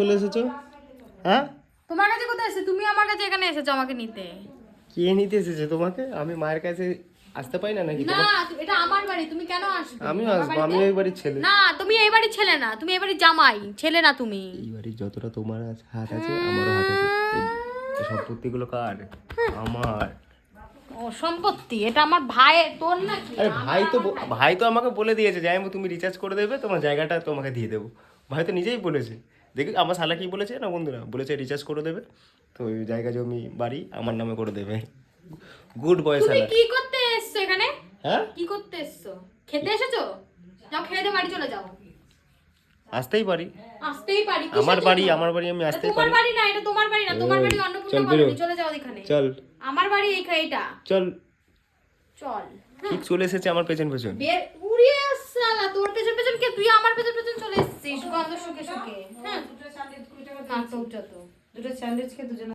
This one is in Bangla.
চলে এসেছো? হ্যাঁ, তোমার কাছে কোথায় এসেছে? তুমি আমার কাছে এখানে এসেছো আমাকে নিতে। কে নিতে এসেছে তোমাকে? আমি মায়ের কাছে আসতে পাই না নাকি? না, এটা আমার বাড়ি, তুমি কেন আসবে? আমিও আসবো, আমি এই বাড়ির ছেলে। না, তুমি এই বাড়ির ছেলে না, তুমি এই বাড়ির জামাই, ছেলে না তুমি। এই বাড়ির যতটা তোমার হাত আছে আমারও হাত আছে। এই সম্পত্তিগুলো কার? আমার। ও সম্পত্তি, এটা আমার ভাইয়ের, তোর নাকি? আরে ভাই তো আমাকে বলে দিয়েছে যে আমি তুমি রিচার্জ করে দেবে, তোমার জায়গাটা তোমাকে দিয়ে দেবো। ভাই তো নিজেই বলেছে। দেখি আমার শালা কি বলেছে না বন্ধুরা, বলেছে রিচার্জ করে দেবে, তো ওই জায়গা জমি বাড়ি আমার নামে করে দেবে। গুড বয় তুমি শালা। কি করতে এসছো এখানে? হ্যাঁ, কি করতে এসছো? খেতে এসেছো? যাও খেয়ে দিয়ে বাড়ি চলে যাও। আসতেই পারি। আসতেই পারি? আমার বাড়ি আমি আসতেই তোমার পারি। বাড়ি না, এটা তোমার বাড়ি না, তোমার বাড়ি অন্নপূর্ণা কলোনি, চলে যাও এখানে। চল আমার বাড়ি এইটা। চল। চল। ঠিক চলে এসেছে আমার পেছন পেছন। বের উড়িয়ে আসছালা, তোর পেছন পেছন কে? তুই আমার পেছন পেছন চলে এসেছিস গন্ধ শুকে শুকে। হ্যাঁ, নাটক যত। দুটো স্যান্ডউইচ খেয়ে দুজন